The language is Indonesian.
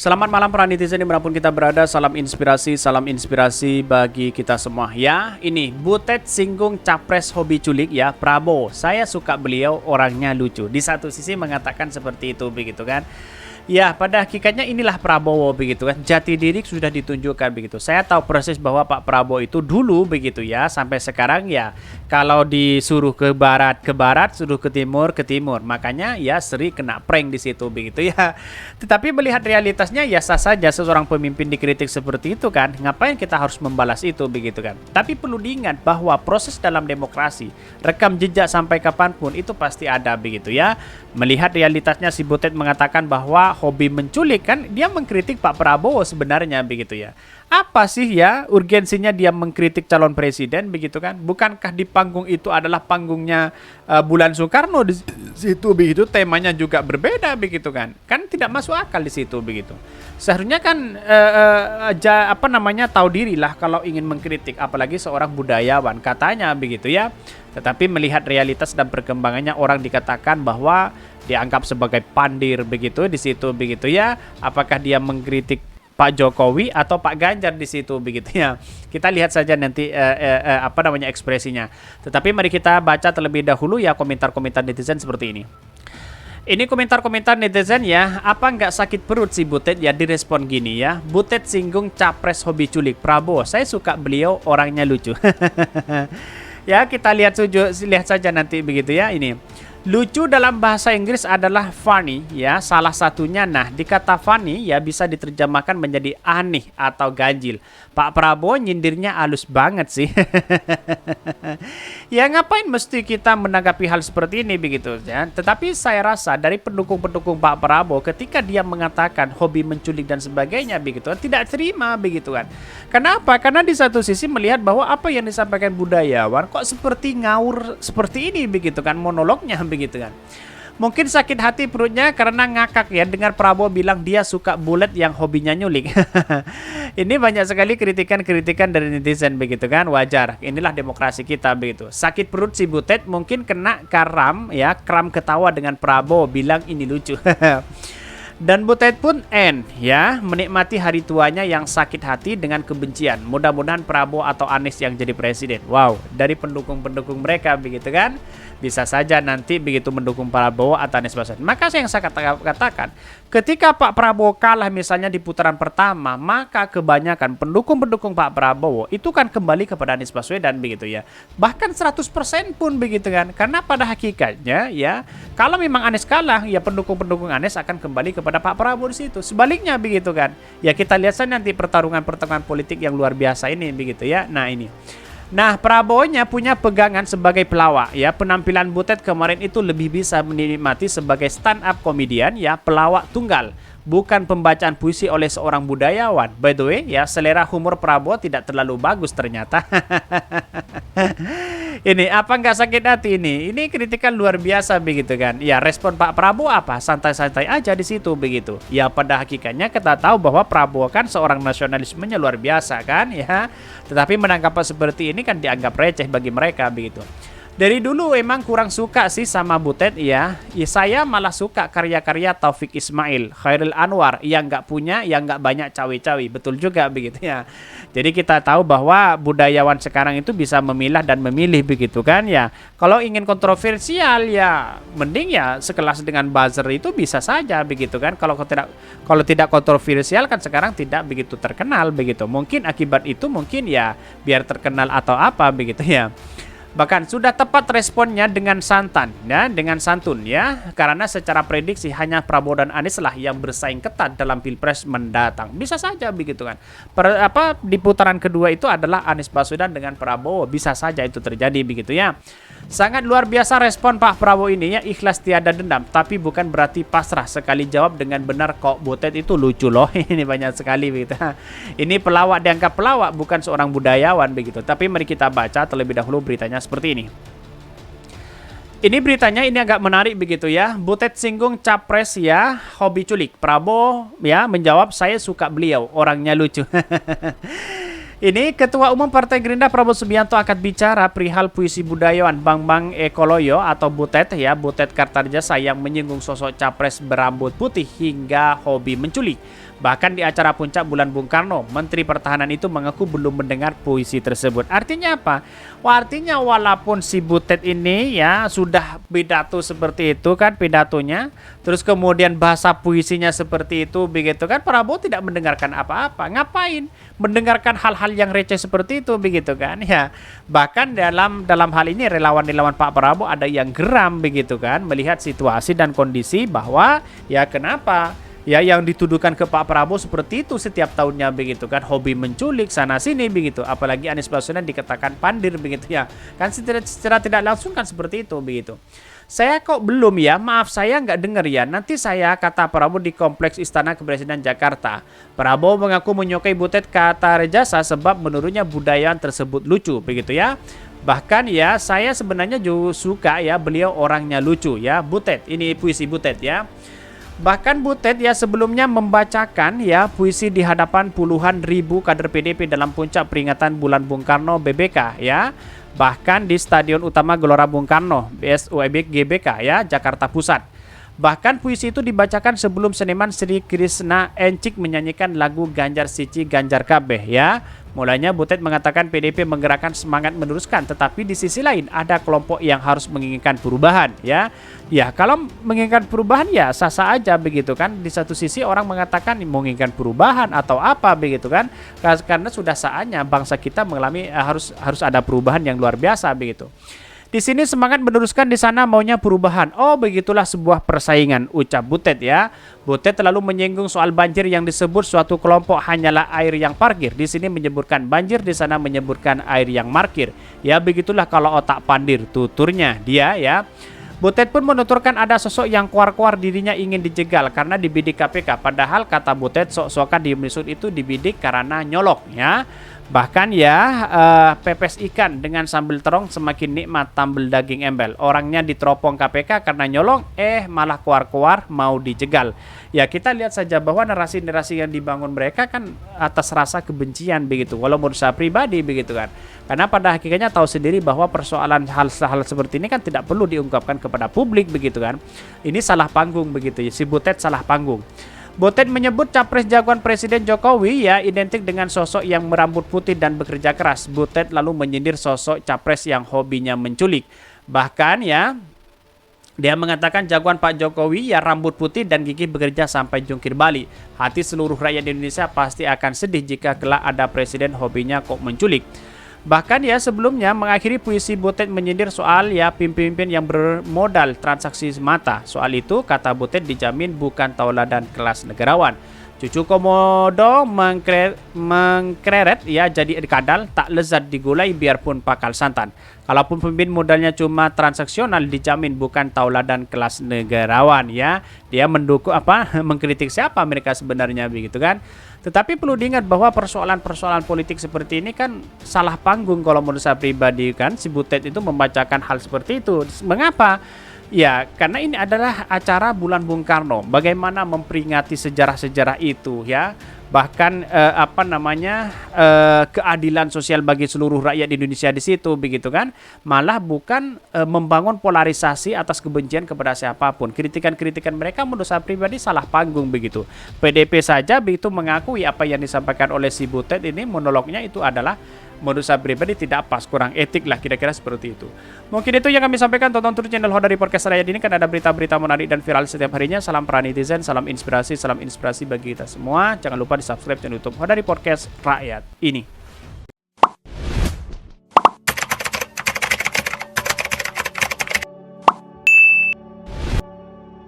Selamat malam para netizen dimanapun kita berada. Salam inspirasi bagi kita semua ya. Ini Butet singgung capres hobi culik ya, Prabowo. Saya suka beliau, orangnya lucu. Di satu sisi mengatakan seperti itu begitu kan. Ya, pada hakikatnya inilah Prabowo begitu kan. Jati diri sudah ditunjukkan begitu. Saya tahu persis bahwa Pak Prabowo itu dulu begitu ya, sampai sekarang ya kalau disuruh ke barat, suruh ke timur. Makanya ya sering kena prank di situ begitu ya. Tetapi melihat realitasnya ya sah saja seorang pemimpin dikritik seperti itu kan. Ngapain kita harus membalas itu begitu kan. Tapi perlu diingat bahwa proses dalam demokrasi, rekam jejak sampai kapanpun itu pasti ada begitu ya. Melihat realitasnya si Butet mengatakan bahwa hobi menculik kan, dia mengkritik Pak Prabowo sebenarnya begitu ya. Apa sih ya urgensinya dia mengkritik calon presiden begitu kan? Bukankah di panggung itu adalah panggungnya Bulan Soekarno di situ begitu, temanya juga berbeda begitu kan? Kan tidak masuk akal di situ begitu. Seharusnya kan tahu dirilah kalau ingin mengkritik, apalagi seorang budayawan katanya begitu ya. Tetapi melihat realitas dan perkembangannya, orang dikatakan bahwa dianggap sebagai pandir begitu di situ begitu ya. Apakah dia mengkritik Pak Jokowi atau Pak Ganjar di situ begitu ya. Kita lihat saja nanti ekspresinya. Tetapi mari kita baca terlebih dahulu ya komentar-komentar netizen seperti ini. Ini komentar-komentar netizen ya. Apa nggak sakit perut si Butet ya, direspon gini ya. Butet singgung capres hobi culik Prabowo. Saya suka beliau, orangnya lucu. Ya, kita lihat saja nanti begitu ya. Ini lucu dalam bahasa Inggris adalah funny ya, salah satunya. Nah, di kata funny ya bisa diterjemahkan menjadi aneh atau ganjil. Pak Prabowo nyindirnya halus banget sih. Ya ngapain mesti kita menanggapi hal seperti ini begitu ya. Tetapi saya rasa dari pendukung-pendukung Pak Prabowo ketika dia mengatakan hobi menculik dan sebagainya begitu kan, tidak terima begitu kan. Kenapa? Karena di satu sisi melihat bahwa apa yang disampaikan budayawan kok seperti ngawur seperti ini begitu kan, monolognya begitu kan. Mungkin sakit hati perutnya karena ngakak ya dengar Prabowo bilang dia suka bulet yang hobinya nyulik. Ini banyak sekali kritikan-kritikan dari netizen begitu kan, wajar. Inilah demokrasi kita begitu. Sakit perut si Butet mungkin kena kram ketawa dengan Prabowo bilang ini lucu. Dan Butet pun menikmati hari tuanya yang sakit hati dengan kebencian. Mudah-mudahan Prabowo atau Anies yang jadi presiden. Wow, dari pendukung-pendukung mereka begitu kan. Bisa saja nanti begitu mendukung Prabowo atau Anies Baswedan. Maka yang saya katakan, ketika Pak Prabowo kalah misalnya di putaran pertama, maka kebanyakan pendukung-pendukung Pak Prabowo itu kan kembali kepada Anies Baswedan begitu ya. Bahkan 100% pun begitu kan. Karena pada hakikatnya ya, kalau memang Anies kalah, ya pendukung-pendukung Anies akan kembali kepada Pak Prabowo di situ. Sebaliknya begitu kan. Ya kita lihat saja nanti pertarungan politik yang luar biasa ini begitu ya. Nah ini. Nah, Prabowo-nya punya pegangan sebagai pelawak ya. Penampilan Butet kemarin itu lebih bisa menikmati sebagai stand up komedian ya, pelawak tunggal, bukan pembacaan puisi oleh seorang budayawan. By the way ya, selera humor Prabowo tidak terlalu bagus ternyata. Ini apa nggak sakit hati ini? Ini kritikan luar biasa begitu kan. Ya, respon Pak Prabowo apa? Santai-santai aja di situ begitu. Ya pada hakikatnya kita tahu bahwa Prabowo kan seorang nasionalismenya luar biasa kan ya. Tetapi menangkap seperti ini kan dianggap receh bagi mereka begitu. Dari dulu emang kurang suka sih sama Butet ya. Saya malah suka karya-karya Taufik Ismail, Khairil Anwar yang nggak punya, yang nggak banyak cawe-cawe. Betul juga begitu ya. Jadi kita tahu bahwa budayawan sekarang itu bisa memilah dan memilih begitu kan ya. Kalau ingin kontroversial ya mending ya sekelas dengan buzzer itu bisa saja begitu kan. Kalau tidak kontroversial kan sekarang tidak begitu terkenal begitu. Mungkin akibat itu mungkin ya biar terkenal atau apa begitu ya. Bahkan sudah tepat responnya dengan dengan santun ya, karena secara prediksi hanya Prabowo dan Anies lah yang bersaing ketat dalam Pilpres mendatang. Bisa saja begitu kan. Di putaran kedua itu adalah Anies Baswedan dengan Prabowo, bisa saja itu terjadi begitu ya. Sangat luar biasa respon Pak Prabowo ini ya, ikhlas tiada dendam, tapi bukan berarti pasrah. Sekali jawab dengan benar kok, Butet itu lucu loh. Ini banyak sekali begitu. Ini pelawak, dianggap pelawak, bukan seorang budayawan begitu. Tapi mari kita baca terlebih dahulu beritanya seperti ini. Ini beritanya ini agak menarik begitu ya. Butet singgung capres ya, hobi culik. Prabowo ya menjawab saya suka beliau, orangnya lucu. Ini Ketua Umum Partai Gerindra Prabowo Subianto akan bicara perihal puisi budayawan Bambang Ekoloyo atau Butet ya, Butet Kartarjasa yang menyinggung sosok capres berambut putih hingga hobi menculik. Bahkan di acara puncak bulan Bung Karno, Menteri Pertahanan itu mengaku belum mendengar puisi tersebut. Artinya apa? Wah, artinya walaupun si Butet ini ya sudah pidato seperti itu kan pidatonya, terus kemudian bahasa puisinya seperti itu begitu kan, Prabowo tidak mendengarkan apa-apa. Ngapain? Mendengarkan hal-hal yang receh seperti itu begitu kan? Ya, bahkan dalam hal ini relawan-relawan Pak Prabowo ada yang geram begitu kan, melihat situasi dan kondisi bahwa ya kenapa? Ya, yang dituduhkan ke Pak Prabowo seperti itu setiap tahunnya begitu kan, hobi menculik sana sini begitu, apalagi Anies Baswedan dikatakan pandir begitu ya kan, secara tidak langsung kan seperti itu begitu. Saya kok belum ya, maaf saya nggak dengar ya, nanti saya, kata Prabowo di Kompleks Istana Kepresidenan Jakarta. Prabowo mengaku menyukai Butet kata Rejasa sebab menurutnya budaya tersebut lucu begitu ya. Bahkan ya saya sebenarnya juga suka ya, beliau orangnya lucu ya, Butet. Ini puisi Butet ya. Bahkan Butet ya sebelumnya membacakan ya puisi di hadapan puluhan ribu kader PDP dalam puncak peringatan bulan Bung Karno BBK ya. Bahkan di Stadion Utama Gelora Bung Karno BSUEB GBK ya, Jakarta Pusat. Bahkan puisi itu dibacakan sebelum seniman Sri Krishna Encik menyanyikan lagu Ganjar Sici Ganjar Kabeh ya. Mulanya Butet mengatakan PDP menggerakkan semangat meneruskan, tetapi di sisi lain ada kelompok yang harus menginginkan perubahan ya. Ya, kalau menginginkan perubahan ya sah-sah aja begitu kan. Di satu sisi orang mengatakan menginginkan perubahan atau apa begitu kan. Karena sudah saatnya bangsa kita mengalami harus ada perubahan yang luar biasa begitu. Di sini semangat meneruskan, di sana maunya perubahan. Oh, begitulah sebuah persaingan, ucap Butet ya. Butet lalu menyinggung soal banjir yang disebut suatu kelompok hanyalah air yang parkir. Di sini menyebutkan banjir, di sana menyebutkan air yang markir. Ya, begitulah kalau otak pandir, tuturnya dia ya. Butet pun menuturkan ada sosok yang kuar-kuar dirinya ingin dijegal karena dibidik KPK. Padahal kata Butet sok-sokan dimaksud itu dibidik karena nyolok ya. Bahkan ya pepes ikan dengan sambal terong semakin nikmat tambal daging embel. Orangnya diteropong KPK karena nyolong, malah kuar-kuar mau dijegal. Ya, kita lihat saja bahwa narasi-narasi yang dibangun mereka kan atas rasa kebencian begitu. Walau menurut saya pribadi begitu kan. Karena pada hakikatnya tahu sendiri bahwa persoalan hal-hal seperti ini kan tidak perlu diungkapkan kepada publik begitu kan. Ini salah panggung begitu ya. Si Butet salah panggung. Butet menyebut capres jagoan Presiden Jokowi ya identik dengan sosok yang merambut putih dan bekerja keras. Butet lalu menyindir sosok capres yang hobinya menculik. Bahkan ya dia mengatakan jagoan Pak Jokowi ya rambut putih dan gigih bekerja sampai jungkir balik. Hati seluruh rakyat Indonesia pasti akan sedih jika kelak ada presiden hobinya kok menculik. Bahkan ya sebelumnya mengakhiri puisi Butet menyindir soal ya pimpin-pimpin yang bermodal transaksi semata. Soal itu kata Butet dijamin bukan tauladan kelas negarawan. Cucu komodo mengkreret ya jadi kadal tak lezat digulai biarpun pakal santan. Kalaupun pemimpin modalnya cuma transaksional dijamin bukan tauladan kelas negarawan ya. Dia mendukung mengkritik siapa mereka sebenarnya begitu kan. Tetapi perlu diingat bahwa persoalan-persoalan politik seperti ini kan salah panggung kalau menurut saya pribadi kan. Si Butet itu membacakan hal seperti itu. Mengapa? Ya, karena ini adalah acara bulan Bung Karno. Bagaimana memperingati sejarah-sejarah itu ya. Bahkan keadilan sosial bagi seluruh rakyat Indonesia di situ begitu kan. Malah bukan membangun polarisasi atas kebencian kepada siapapun. Kritikan-kritikan mereka menurut saya pribadi salah panggung begitu. PDP saja begitu mengakui apa yang disampaikan oleh si Butet ini, monolognya itu adalah menurut saya pribadi tidak pas, kurang etik lah kira-kira seperti itu. Mungkin itu yang kami sampaikan. Tonton terus channel Hodari Podcast Rakyat ini kan ada berita-berita menarik dan viral setiap harinya. Salam para netizen, salam inspirasi bagi kita semua. Jangan lupa di subscribe channel YouTube Hodari Podcast Rakyat ini.